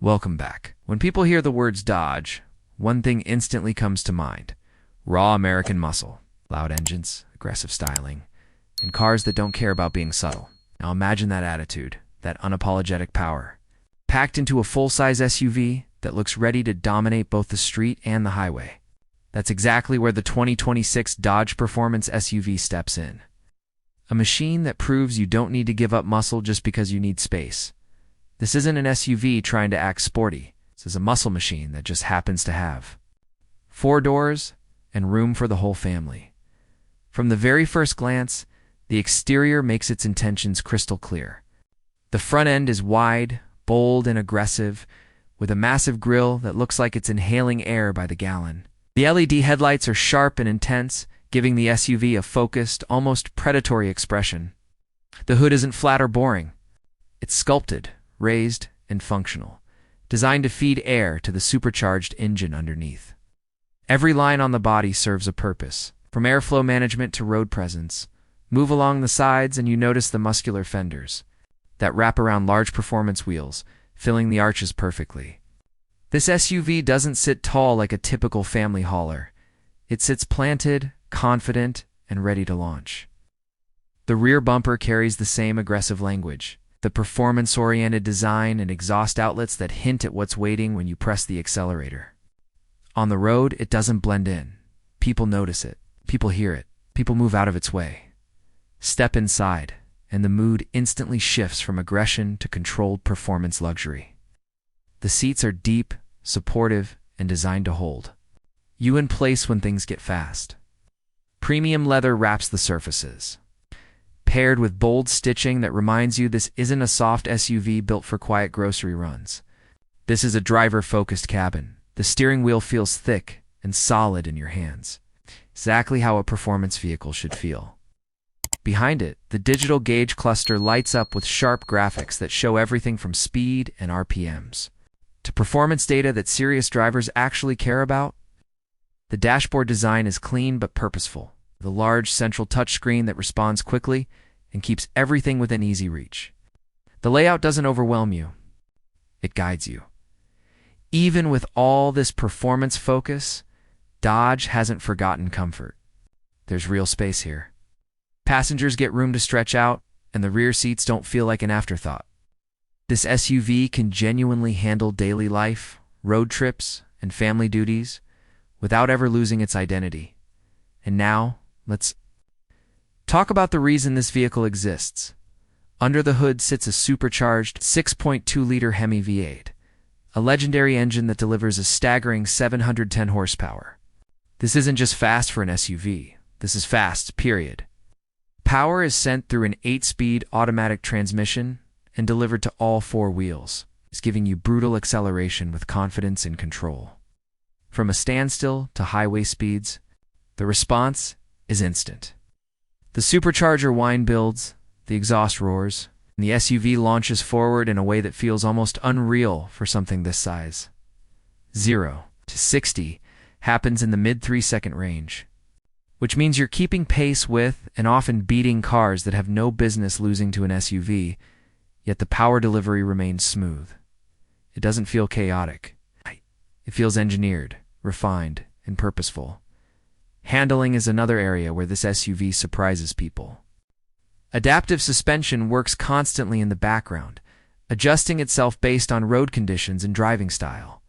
Welcome back. When people hear the words Dodge, one thing instantly comes to mind. Raw American muscle, loud engines, aggressive styling, and cars that don't care about being subtle. Now imagine that attitude, that unapologetic power, packed into a full-size SUV that looks ready to dominate both the street and the highway. That's exactly where the 2026 Dodge Performance SUV steps in. A machine that proves you don't need to give up muscle just because you need space. This isn't an SUV trying to act sporty. This is a muscle machine that just happens to have 4 doors and room for the whole family. From the very first glance, the exterior makes its intentions crystal clear. The front end is wide, bold, and aggressive, with a massive grille that looks like it's inhaling air by the gallon. The LED headlights are sharp and intense, giving the SUV a focused, almost predatory expression. The hood isn't flat or boring. It's sculpted, raised, and functional, designed to feed air to the supercharged engine underneath. Every line on the body serves a purpose, from airflow management to road presence. Move along the sides and you notice the muscular fenders that wrap around large performance wheels, filling the arches perfectly. This SUV doesn't sit tall like a typical family hauler. It sits planted, confident, and ready to launch. The rear bumper carries the same aggressive language, the performance-oriented design and exhaust outlets that hint at what's waiting when you press the accelerator. On the road, it doesn't blend in. People notice it. People hear it. People move out of its way. Step inside, and the mood instantly shifts from aggression to controlled performance luxury. The seats are deep, supportive, and designed to hold you in place when things get fast. Premium leather wraps the surfaces, paired with bold stitching that reminds you this isn't a soft SUV built for quiet grocery runs. This is a driver-focused cabin. The steering wheel feels thick and solid in your hands, exactly how a performance vehicle should feel. Behind it, the digital gauge cluster lights up with sharp graphics that show everything from speed and RPMs to performance data that serious drivers actually care about. The dashboard design is clean but purposeful, with a large central touchscreen that responds quickly and keeps everything within easy reach. The layout doesn't overwhelm you. It guides you. Even with all this performance focus, Dodge hasn't forgotten comfort. There's real space here. Passengers get room to stretch out, and the rear seats don't feel like an afterthought. This SUV can genuinely handle daily life, road trips, and family duties without ever losing its identity. And now, let's talk about the reason this vehicle exists. Under the hood sits a supercharged 6.2-liter Hemi V8, a legendary engine that delivers a staggering 710 horsepower. This isn't just fast for an SUV. This is fast, period. Power is sent through an 8-speed automatic transmission and delivered to all 4 wheels. It's giving you brutal acceleration with confidence and control. From a standstill to highway speeds, the response is instant. The supercharger whine builds, the exhaust roars, and the SUV launches forward in a way that feels almost unreal for something this size. 0 to 60 happens in the mid-3-second range, which means you're keeping pace with and often beating cars that have no business losing to an SUV, yet the power delivery remains smooth. It doesn't feel chaotic. It feels engineered, refined, and purposeful. Handling is another area where this SUV surprises people. Adaptive suspension works constantly in the background, adjusting itself based on road conditions and driving style.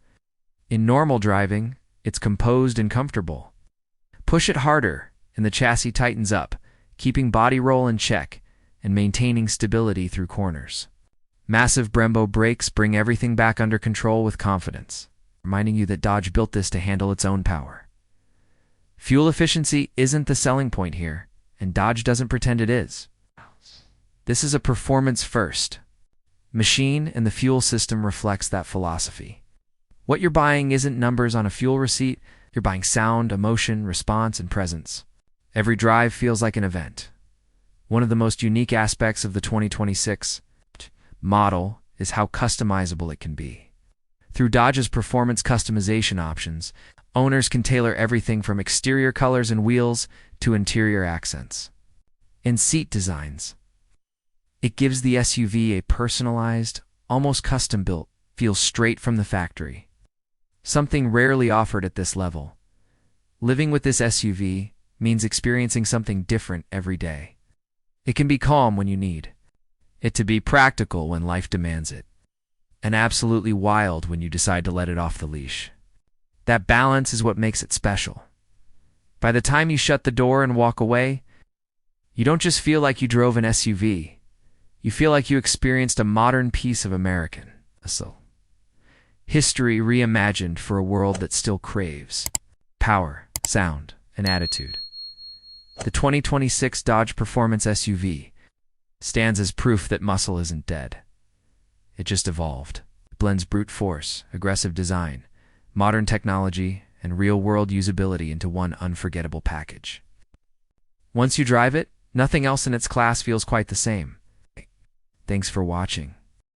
In normal driving, it's composed and comfortable. Push it harder, and the chassis tightens up, keeping body roll in check and maintaining stability through corners. Massive Brembo brakes bring everything back under control with confidence, reminding you that Dodge built this to handle its own power. Fuel efficiency isn't the selling point here, and Dodge doesn't pretend it is. This is a performance-first machine, and the fuel system reflects that philosophy. What you're buying isn't numbers on a fuel receipt. You're buying sound, emotion, response, and presence. Every drive feels like an event. One of the most unique aspects of the 2026 model is how customizable it can be. Through Dodge's performance customization options, owners can tailor everything from exterior colors and wheels to interior accents and seat designs. It gives the SUV a personalized, almost custom-built feels straight from the factory. Something rarely offered at this level. Living with this SUV means experiencing something different every day. It can be calm when you need it to be practical when life demands it, and absolutely wild when you decide to let it off the leash. That balance is what makes it special. By the time you shut the door and walk away, you don't just feel like you drove an SUV. You feel like you experienced a modern piece of American hustle. History reimagined for a world that still craves power, sound, and attitude. The 2026 Dodge Performance SUV stands as proof that muscle isn't dead. It just evolved. It blends brute force, aggressive design, modern technology, and real-world usability into one unforgettable package. Once you drive it, nothing else in its class feels quite the same. Thanks for watching.